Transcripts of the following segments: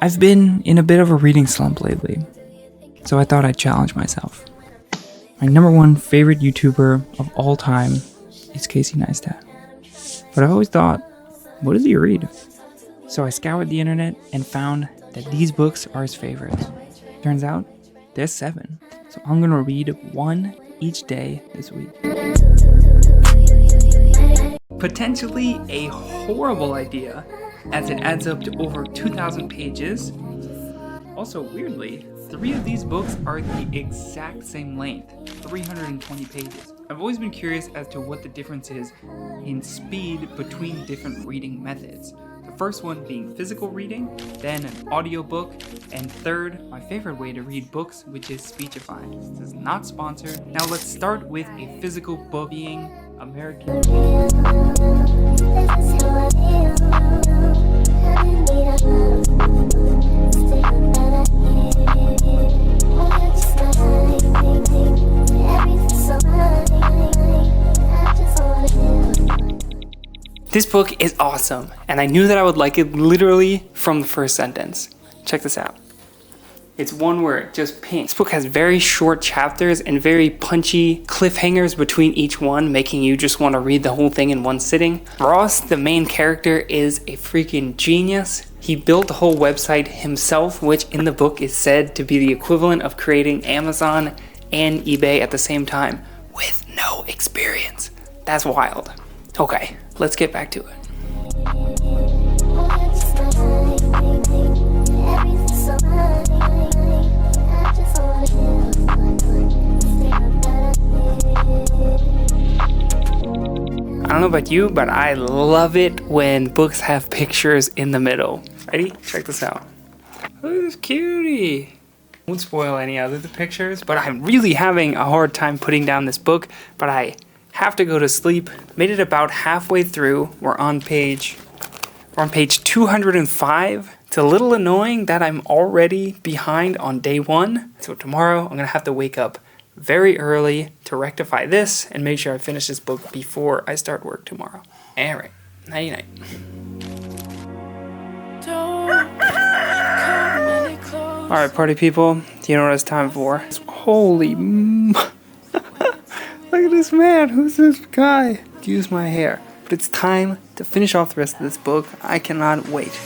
I've been in a bit of a reading slump lately, so I thought I'd challenge myself. My number one favorite YouTuber of all time is Casey Neistat. But I've always thought, what does he read? So I scoured the internet and found that these books are his favorites. Turns out, there's 7. So I'm gonna read 1 each day this week. Potentially a horrible idea, as it adds up to over 2,000 pages. Also, weirdly, 3 of these books are the exact same length, 320 pages. I've always been curious as to what the difference is in speed between different reading methods. The first one being physical reading, then an audiobook, and third, my favorite way to read books, which is Speechify. This is not sponsored. Now let's start with a physical book being American. This book is awesome, and I knew that I would like it literally from the first sentence. Check this out. It's one word, just pink. This book has very short chapters and very punchy cliffhangers between each one, making you just want to read the whole thing in one sitting. Ross, the main character, is a freaking genius. He built the whole website himself, which in the book is said to be the equivalent of creating Amazon and eBay at the same time, with no experience. That's wild. Okay, let's get back to it. I don't know about you, but I love it when books have pictures in the middle. Ready? Check this out. Look at this cutie. Won't spoil any other pictures, but I'm really having a hard time putting down this book, but I have to go to sleep. Made it about halfway through. We're on page 205. It's a little annoying that I'm already behind on day 1. So tomorrow I'm gonna have to wake up very early to rectify this and make sure I finish this book before I start work tomorrow. Alright, nighty night. Alright, party people, do you know what it's time for? Holy look at this man, who's this guy? Use my hair. But it's time to finish off the rest of this book. I cannot wait.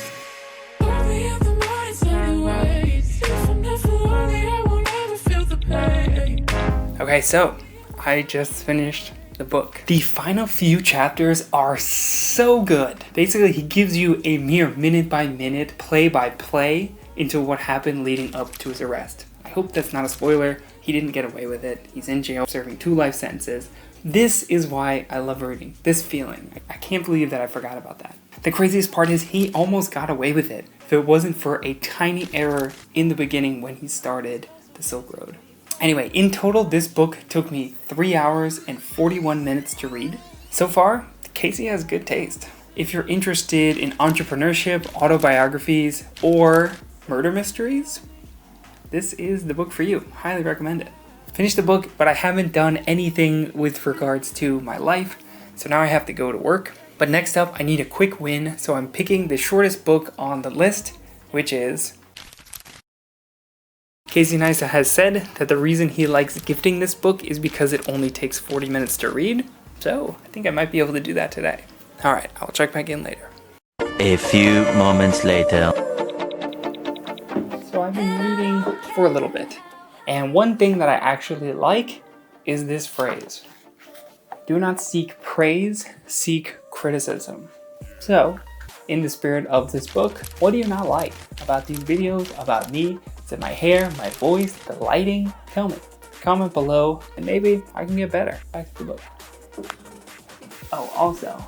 Okay, so I just finished the book. The final few chapters are so good. Basically, he gives you a mere minute-by-minute, play-by-play into what happened leading up to his arrest. I hope that's not a spoiler. He didn't get away with it. He's in jail serving 2 life sentences. This is why I love reading. This feeling. I can't believe that I forgot about that. The craziest part is he almost got away with it if it wasn't for a tiny error in the beginning when he started the Silk Road. Anyway, in total, this book took me 3 hours and 41 minutes to read. So far, Casey has good taste. If you're interested in entrepreneurship, autobiographies, or murder mysteries, this is the book for you. Highly recommend it. Finished the book, but I haven't done anything with regards to my life, so now I have to go to work. But next up, I need a quick win, so I'm picking the shortest book on the list, which is... Casey Neistat has said that the reason he likes gifting this book is because it only takes 40 minutes to read, so I think I might be able to do that today. Alright, I'll check back in later. A few moments later. So I've been reading for a little bit, and one thing that I actually like is this phrase. Do not seek praise, seek criticism. So, in the spirit of this book, what do you not like about these videos, about me? Is it my hair, my voice, the lighting? Tell me. Comment below, and maybe I can get better. Back to the book. Oh, also,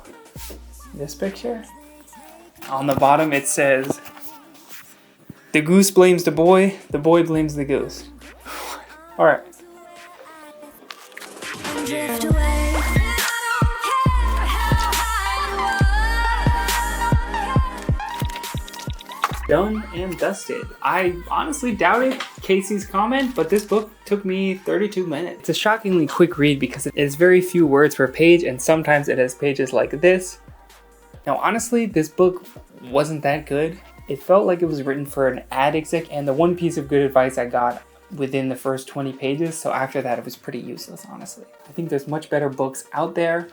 this picture. On the bottom it says, the goose blames the boy blames the goose. Alright. Done and dusted. I honestly doubted Casey's comment, but this book took me 32 minutes. It's a shockingly quick read because it is very few words per page, and sometimes it has pages like this. Now honestly, this book wasn't that good. It felt like it was written for an ad exec, and the one piece of good advice I got within the first 20 pages, so after that it was pretty useless, honestly. I think there's much better books out there,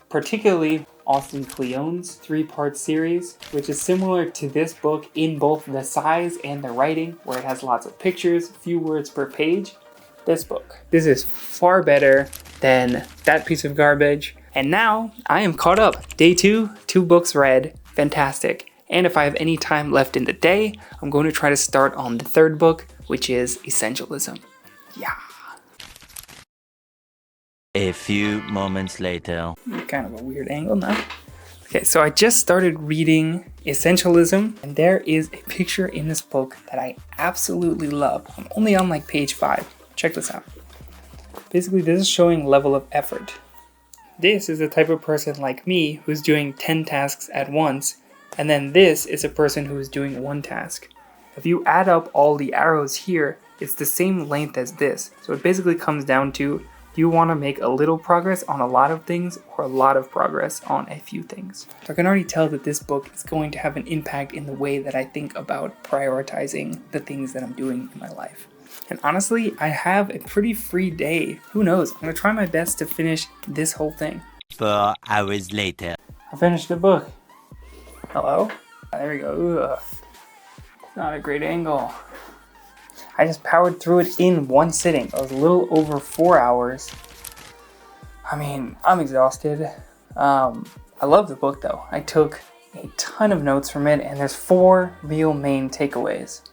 particularly Austin Kleon's 3-part series, which is similar to this book in both the size and the writing, where it has lots of pictures, few words per page. This is far better than that piece of garbage. And now I am caught up. Day 2, 2 books read, fantastic. And if I have any time left in the day, I'm going to try to start on the 3rd book, which is Essentialism. Yeah. A few moments later. Kind of a weird angle now. Okay, so I just started reading Essentialism, and there is a picture in this book that I absolutely love. I'm only on like page 5. Check this out. Basically, this is showing level of effort. This is the type of person like me who's doing 10 tasks at once, and then this is a person who is doing 1 task. If you add up all the arrows here, it's the same length as this. So it basically comes down to, do you want to make a little progress on a lot of things or a lot of progress on a few things? So I can already tell that this book is going to have an impact in the way that I think about prioritizing the things that I'm doing in my life. And honestly, I have a pretty free day. Who knows? I'm going to try my best to finish this whole thing. 4 hours later. I finished the book. Hello? There we go. Ugh. Not a great angle. I just powered through it in 1 sitting. It was a little over 4 hours. I mean, I'm exhausted. I love the book though. I took a ton of notes from it, and there's 4 real main takeaways.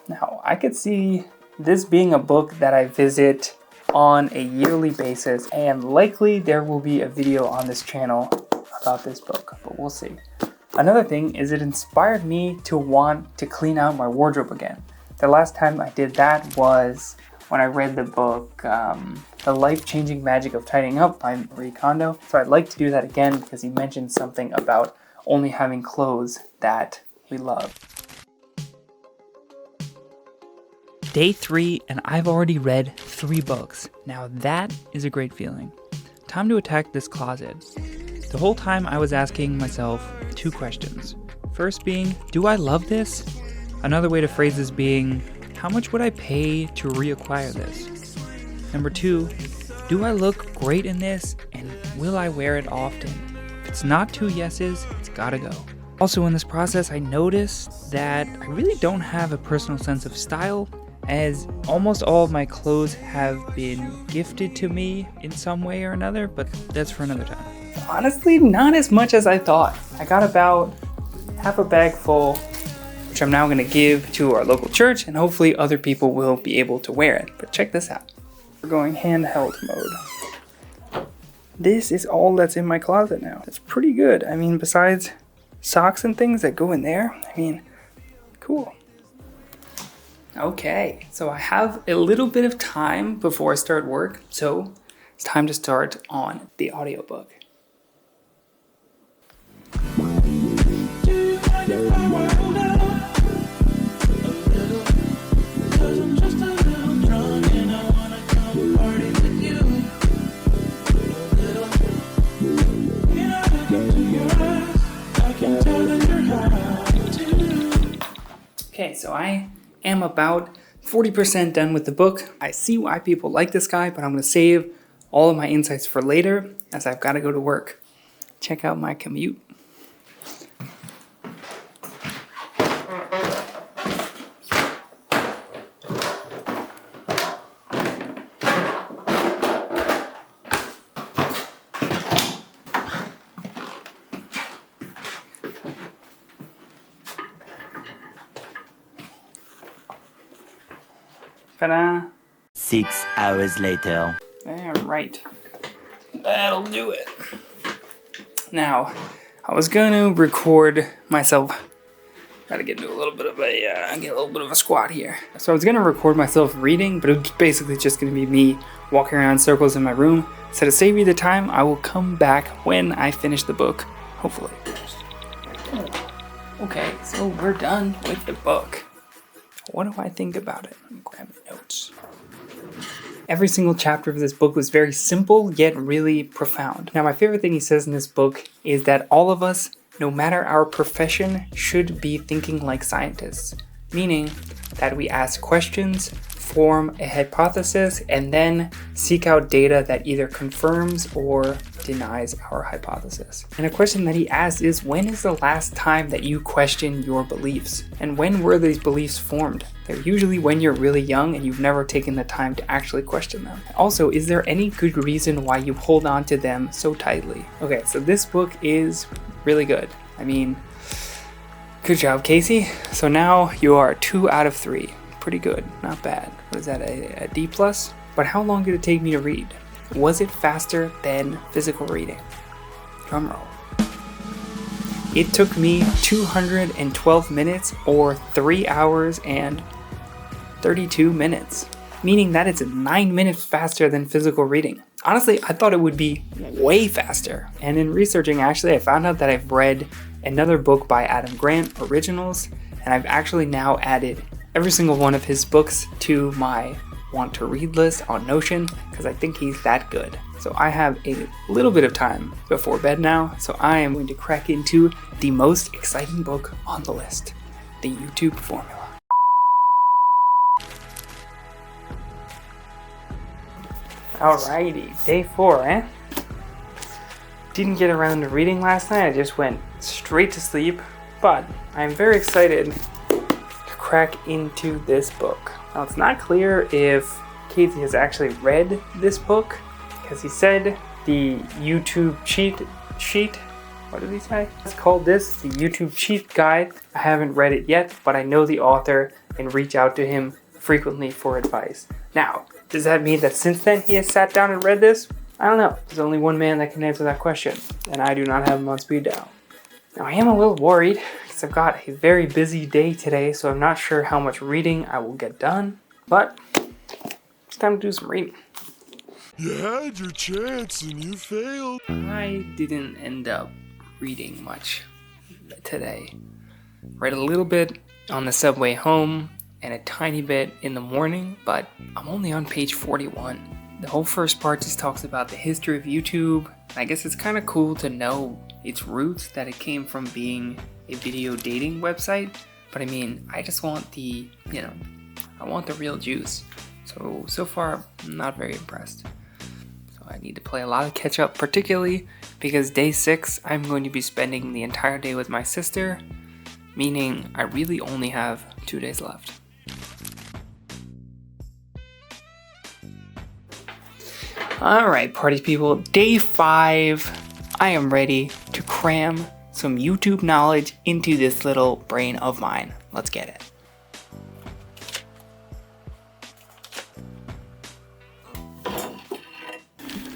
Now, I could see this being a book that I visit on a yearly basis, and likely there will be a video on this channel about this book, but we'll see. Another thing is it inspired me to want to clean out my wardrobe again. The last time I did that was when I read the book, The Life-Changing Magic of Tidying Up by Marie Kondo. So I'd like to do that again because he mentioned something about only having clothes that we love. Day 3, and I've already read 3 books. Now that is a great feeling. Time to attack this closet. The whole time I was asking myself 2 questions. First being, do I love this? Another way to phrase this being, how much would I pay to reacquire this? Number 2, do I look great in this, and will I wear it often? If it's not 2 yeses, it's gotta go. Also in this process, I noticed that I really don't have a personal sense of style, as almost all of my clothes have been gifted to me in some way or another, but that's for another time. Honestly, not as much as I thought. I got about half a bag full, which I'm now gonna give to our local church, and hopefully other people will be able to wear it. But check this out. We're going handheld mode. This is all that's in my closet now. That's pretty good. I mean, besides socks and things that go in there, I mean, cool. Okay, so I have a little bit of time before I start work, so it's time to start on the audiobook. Okay, so I am about 40% done with the book. I see why people like this guy, but I'm going to save all of my insights for later as I've got to go to work. Check out my commute. Ta-da! 6 hours later. Alright. That'll do it. Now, I was gonna record myself. Gotta get into a little bit of a squat here. So I was gonna record myself reading, but it was basically just gonna be me walking around in circles in my room. So to save you the time, I will come back when I finish the book, hopefully. Okay, so we're done with the book. What do I think about it? Let me grab my notes. Every single chapter of this book was very simple, yet really profound. Now, my favorite thing he says in this book is that all of us, no matter our profession, should be thinking like scientists. Meaning that we ask questions, form a hypothesis, and then seek out data that either confirms or denies our hypothesis. And a question that he asks is, when is the last time that you questioned your beliefs? And when were these beliefs formed? They're usually when you're really young and you've never taken the time to actually question them. Also, is there any good reason why you hold on to them so tightly? Okay, so this book is really good. I mean, good job, Casey. So now you are 2 out of 3. Pretty good, not bad. Was that a D+? But how long did it take me to read? Was it faster than physical reading? Drumroll. It took me 212 minutes or 3 hours and 32 minutes, meaning that it's 9 minutes faster than physical reading. Honestly, I thought it would be way faster. And in researching, actually, I found out that I've read another book by Adam Grant, Originals, and I've actually now added every single one of his books to my want to read list on Notion because I think he's that good. So I have a little bit of time before bed now, so I am going to crack into the most exciting book on the list, The YouTube Formula. Alrighty, day 4, eh? Didn't get around to reading last night, I just went straight to sleep, but I'm very excited crack into this book. Now, it's not clear if Casey has actually read this book because he said the YouTube cheat sheet. What did he say? It's called this, the YouTube cheat guide. I haven't read it yet, but I know the author and reach out to him frequently for advice. Now, does that mean that since then he has sat down and read this? I don't know. There's only one man that can answer that question, and I do not have him on speed dial. Now, I am a little worried because I've got a very busy day today, so I'm not sure how much reading I will get done, but it's time to do some reading. You had your chance and you failed. I didn't end up reading much today. Read a little bit on the subway home and a tiny bit in the morning, but I'm only on page 41. The whole first part just talks about the history of YouTube. I guess it's kind of cool to know its roots, that it came from being a video dating website. But I mean, I just want the, I want the real juice. So far, I'm not very impressed. So I need to play a lot of catch up, particularly because day 6, I'm going to be spending the entire day with my sister, meaning I really only have 2 days left. Alright, party people, day 5. I am ready to cram some YouTube knowledge into this little brain of mine. Let's get it.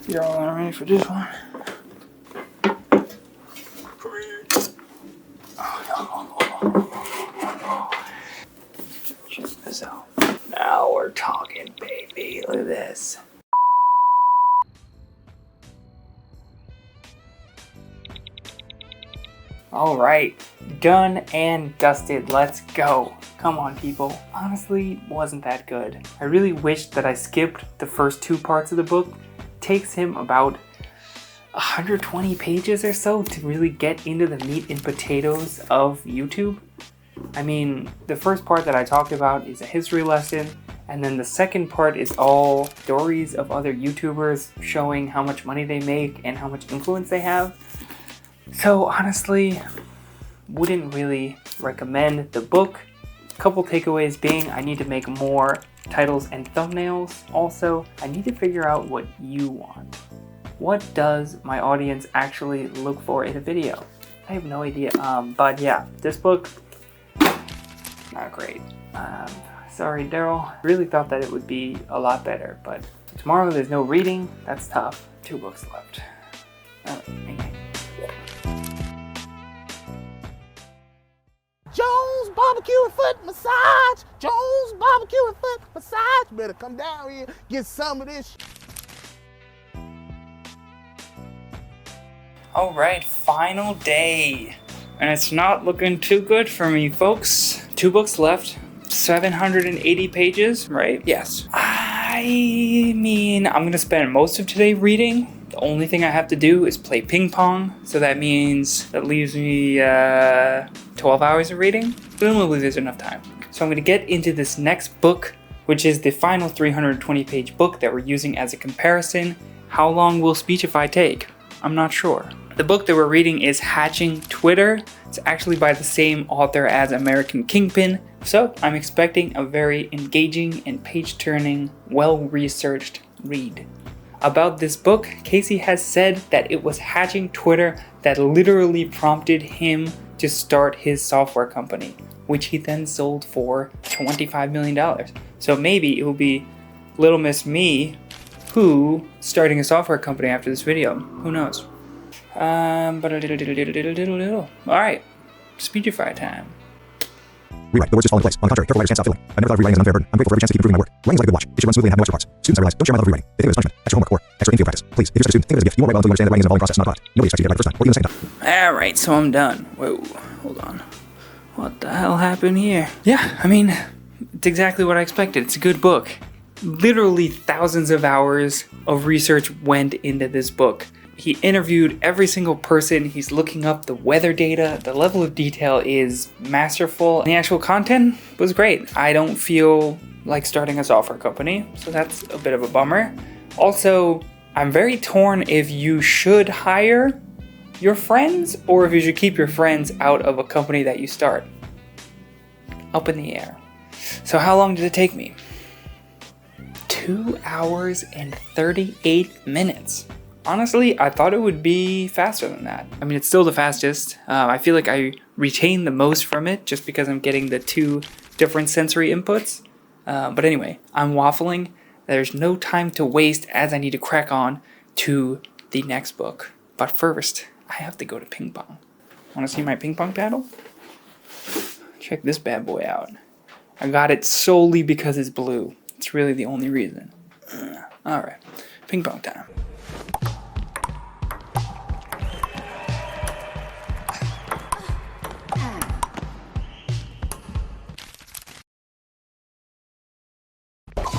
You're all ready for this one? Check this out. Now we're talking, baby. Look at this. Alright, done and dusted, let's go. Come on, people. Honestly, wasn't that good. I really wished that I skipped the first 2 parts of the book. It takes him about 120 pages or so to really get into the meat and potatoes of YouTube. I mean, the first part that I talked about is a history lesson, and then the second part is all stories of other YouTubers showing how much money they make and how much influence they have. So honestly, wouldn't really recommend the book. Couple takeaways being, I need to make more titles and thumbnails. Also, I need to figure out what you want. What does my audience actually look for in a video? I have no idea. But yeah, this book, not great. Sorry, Daryl. Really thought that it would be a lot better, but tomorrow there's no reading. That's tough. 2 books left. Okay. Jones barbecue and foot massage. Jones barbecue and foot massage. Better come down here, get some of this. Alright, final day. And it's not looking too good for me, folks. 2 books left. 780 pages, right? Yes. I I mean, I'm gonna spend most of today reading. The only thing I have to do is play ping pong, so that means that leaves me 12 hours of reading. Presumably there's enough time. So I'm gonna get into this next book, which is the final 320-page book that we're using as a comparison. How long will Speechify take? I'm not sure. The book that we're reading is Hatching Twitter. It's actually by the same author as American Kingpin, so I'm expecting a very engaging and page-turning, well-researched read. About this book, Casey has said that it was hatching Twitter that literally prompted him to start his software company, which he then sold for $25 million. So maybe it will be Little Miss Me who starting a software company after this video. Who knows? Alright, Speechify time. Rewrite. The words just fall into place. On the contrary, careful writers can't stop feeling. I never thought of rewriting as an unfair burden. I'm grateful for every chance to keep improving my work. Writing is like a good watch. It should run smoothly and have no extra parts. Students, I realize, don't share my love of rewriting. They think of it as punishment, extra homework, or extra in-field practice. Please, if you're such a student, think of it as a gift. You won't write well until you understand that writing is an evolving process, not a product. Nobody expects you to get it right the first time, or even the second time. Alright, so I'm done. Whoa, hold on. What the hell happened here? Yeah, I mean, it's exactly what I expected. It's a good book. Literally thousands of hours of research went into this book. He interviewed every single person. He's looking up the weather data. The level of detail is masterful. The actual content was great. I don't feel like starting a software company, so that's a bit of a bummer. Also, I'm very torn if you should hire your friends or if you should keep your friends out of a company that you start. Up in the air. So how long did it take me? 2 hours and 38 minutes. Honestly, I thought it would be faster than that. I mean, it's still the fastest. I feel like I retain the most from it just because I'm getting the 2 different sensory inputs. But anyway, I'm waffling. There's no time to waste as I need to crack on to the next book. But first, I have to go to ping pong. Want to see my ping pong paddle? Check this bad boy out. I got it solely because it's blue. It's really the only reason. Alright, ping pong time.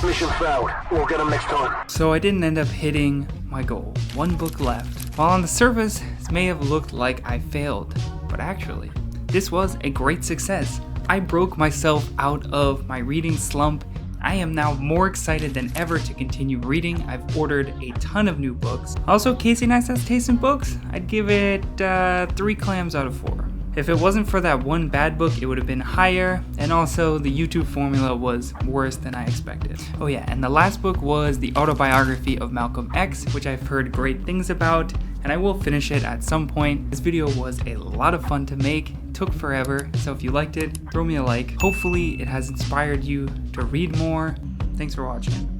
Mission failed. We'll get them next time. So I didn't end up hitting my goal. 1 book left. While on the surface, this may have looked like I failed, but actually, this was a great success. I broke myself out of my reading slump. I am now more excited than ever to continue reading. I've ordered a ton of new books. Also, Casey Neistat's taste in books, I'd give it 3 clams out of 4. If it wasn't for that one bad book, it would have been higher, and also the YouTube formula was worse than I expected. Oh yeah, and the last book was the autobiography of Malcolm X, which I've heard great things about, and I will finish it at some point. This video was a lot of fun to make, it took forever, so if you liked it, throw me a like. Hopefully it has inspired you to read more. Thanks for watching.